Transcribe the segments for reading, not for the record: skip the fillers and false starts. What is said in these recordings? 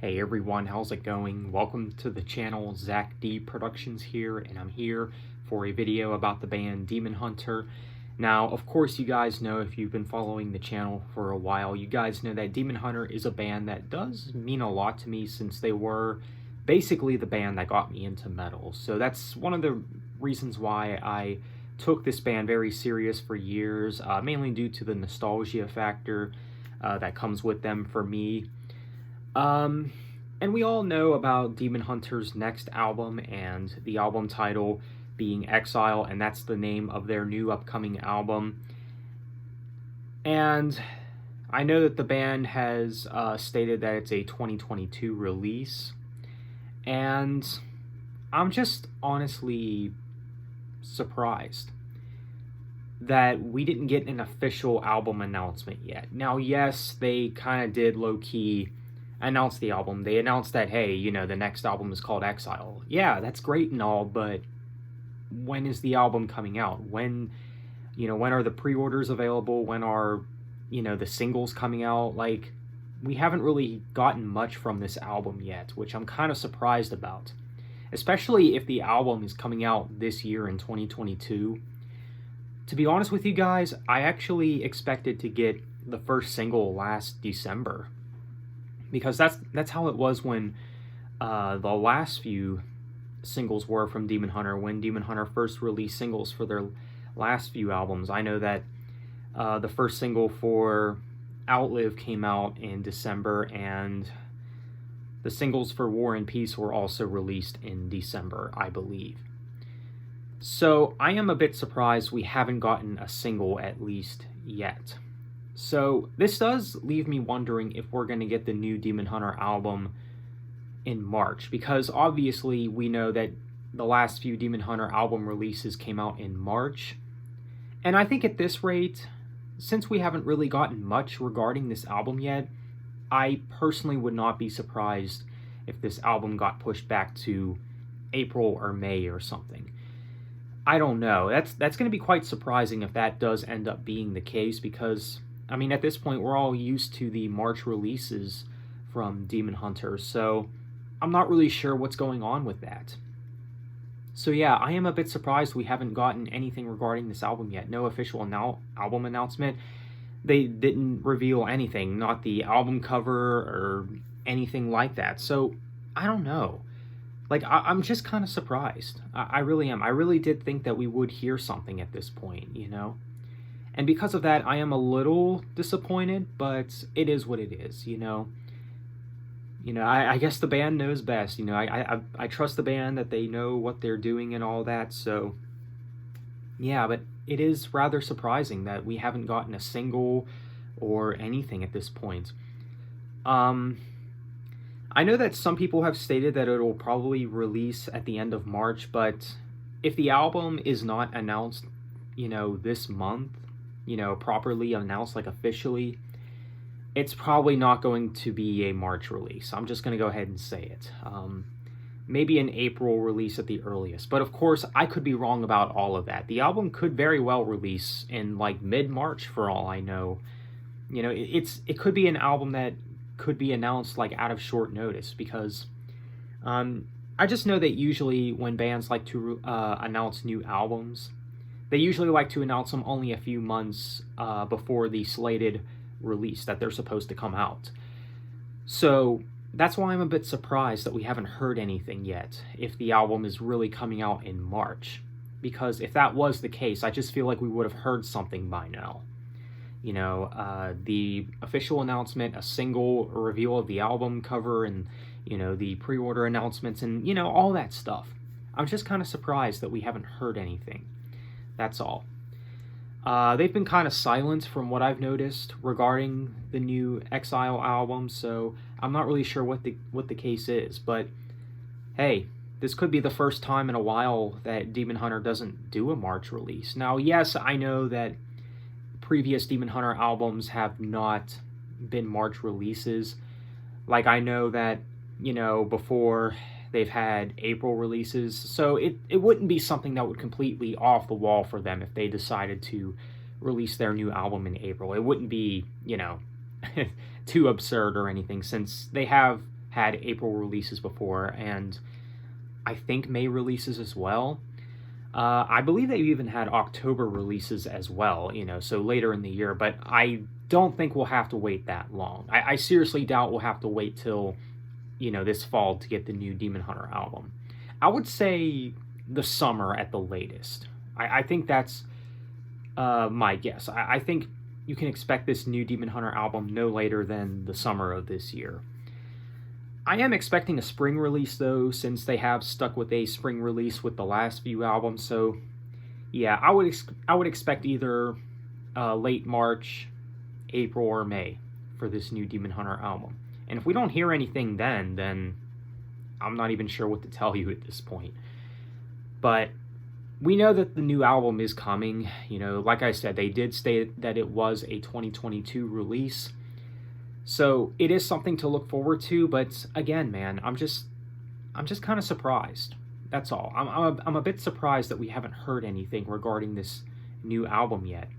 Hey everyone, how's it going? Welcome to the channel. Zach D Productions here, and I'm here for a video about the band Demon Hunter. Now, of course, you guys know, if you've been following the channel for a while, you guys know that Demon Hunter is a band that does mean a lot to me, since they were basically the band that got me into metal. So that's one of the reasons why I took this band very serious for years, mainly due to the nostalgia factor that comes with them for me. And we all know about Demon Hunter's next album, and the album title being Exile, and that's the name of their new upcoming album. And I know that the band has stated that it's a 2022 release, and I'm just honestly surprised that we didn't get an official album announcement yet. Now, yes, they kind of did low-key announce the album. They announced that, hey, you know, the next album is called Exile. Yeah, that's great and all, but when is the album coming out? When are the pre-orders available? When are, the singles coming out? Like, we haven't really gotten much from this album yet, which I'm kind of surprised about. Especially if the album is coming out this year in 2022. To be honest with you guys, I actually expected to get the first single last December, because that's how it was when the last few singles were from Demon Hunter, when Demon Hunter first released singles for their last few albums. I know that the first single for Outlive came out in December, and the singles for War and Peace were also released in December, I believe. So I am a bit surprised we haven't gotten a single, at least yet. So this does leave me wondering if we're going to get the new Demon Hunter album in March, because obviously we know that the last few Demon Hunter album releases came out in March. And I think at this rate, since we haven't really gotten much regarding this album yet, I personally would not be surprised if this album got pushed back to April or May or something. I don't know. That's going to be quite surprising if that does end up being the case, because, I mean, at this point, we're all used to the March releases from Demon Hunter, so I'm not really sure what's going on with that. So yeah, I am a bit surprised we haven't gotten anything regarding this album yet. No official album announcement. They didn't reveal anything, not the album cover or anything like that. So, I don't know. Like, I'm just kind of surprised. I really am. I really did think that we would hear something at this point, And because of that, I am a little disappointed, but it is what it is, I guess the band knows best, I trust the band that they know what they're doing and all that, so yeah, but it is rather surprising that we haven't gotten a single or anything at this point. I know that some people have stated that it'll probably release at the end of March, but if the album is not announced, this month, properly announced, like officially, it's probably not going to be a March release. I'm just going to go ahead and say it. Maybe an April release at the earliest. But of course, I could be wrong about all of that. The album could very well release in like mid-March for all I know. It could be an album that could be announced like out of short notice, because I just know that usually when bands like to announce new albums, they usually like to announce them only a few months before the slated release that they're supposed to come out. So that's why I'm a bit surprised that we haven't heard anything yet, if the album is really coming out in March. Because if that was the case, I just feel like we would have heard something by now. The official announcement, a single, a reveal of the album cover, and, the pre-order announcements, and, all that stuff. I'm just kind of surprised that we haven't heard anything. That's all. They've been kind of silent from what I've noticed regarding the new Exile album, so I'm not really sure what the case is. But hey, this could be the first time in a while that Demon Hunter doesn't do a March release. Now, yes, I know that previous Demon Hunter albums have not been March releases. Like, I know that, before they've had April releases, so it wouldn't be something that would completely off the wall for them if they decided to release their new album in April. It wouldn't be, too absurd or anything, since they have had April releases before, and I think May releases as well. I believe they even had October releases as well, so later in the year, but I don't think we'll have to wait that long. I seriously doubt we'll have to wait till, this fall to get the new Demon Hunter album. I would say the summer at the latest. I think that's my guess. I think you can expect this new Demon Hunter album no later than the summer of this year. I am expecting a spring release, though, since they have stuck with a spring release with the last few albums. So, yeah, I would expect either late March, April, or May for this new Demon Hunter album. And if we don't hear anything then I'm not even sure what to tell you at this point. But we know that the new album is coming. Like I said, they did state that it was a 2022 release. So it is something to look forward to, but again, man, I'm just kind of surprised. That's all. I'm a bit surprised that we haven't heard anything regarding this new album yet,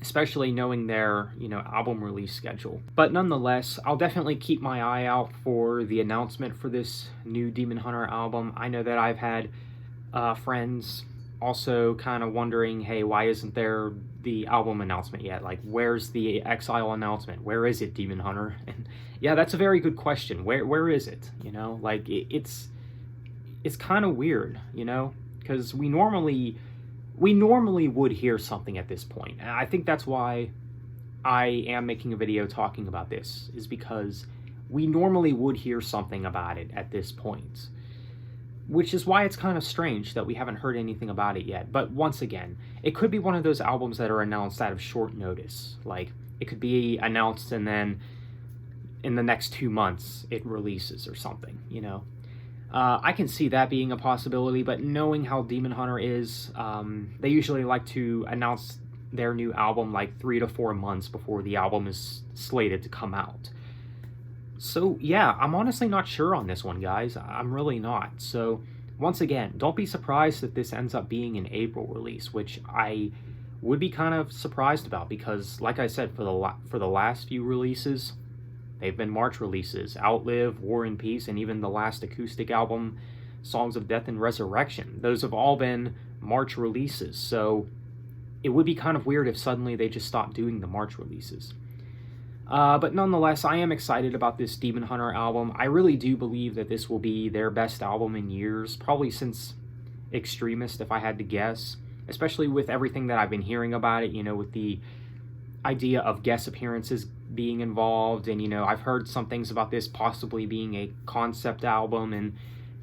especially knowing their, album release schedule. But nonetheless, I'll definitely keep my eye out for the announcement for this new Demon Hunter album. I know that I've had friends also kind of wondering, hey, why isn't there the album announcement yet? Like, where's the Exile announcement? Where is it, Demon Hunter? And yeah, that's a very good question. Where is it? Like it's kind of weird, because we normally would hear something at this point. And I think that's why I am making a video talking about this, is because we normally would hear something about it at this point. Which is why it's kind of strange that we haven't heard anything about it yet. But once again, it could be one of those albums that are announced out of short notice. Like, it could be announced and then in the next 2 months it releases or something, I can see that being a possibility, but knowing how Demon Hunter is, they usually like to announce their new album like 3 to 4 months before the album is slated to come out. So, yeah, I'm honestly not sure on this one, guys. I'm really not. So, once again, don't be surprised that this ends up being an April release, which I would be kind of surprised about because, like I said, for the last few releases, they've been March releases. Outlive, War and Peace, and even the last acoustic album, Songs of Death and Resurrection. Those have all been March releases, so it would be kind of weird if suddenly they just stopped doing the March releases. But nonetheless, I am excited about this Demon Hunter album. I really do believe that this will be their best album in years, probably since Extremist, if I had to guess, especially with everything that I've been hearing about it, with the idea of guest appearances being involved, and, I've heard some things about this possibly being a concept album, and,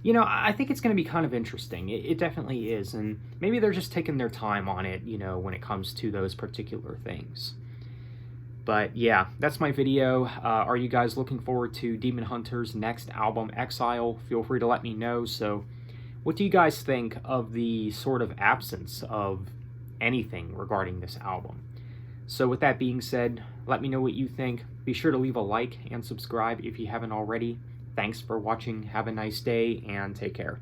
I think it's going to be kind of interesting. It definitely is, and maybe they're just taking their time on it, when it comes to those particular things. But yeah, that's my video. Are you guys looking forward to Demon Hunter's next album, Exile? Feel free to let me know. So, what do you guys think of the sort of absence of anything regarding this album? So with that being said, let me know what you think. Be sure to leave a like and subscribe if you haven't already. Thanks for watching. Have a nice day and take care.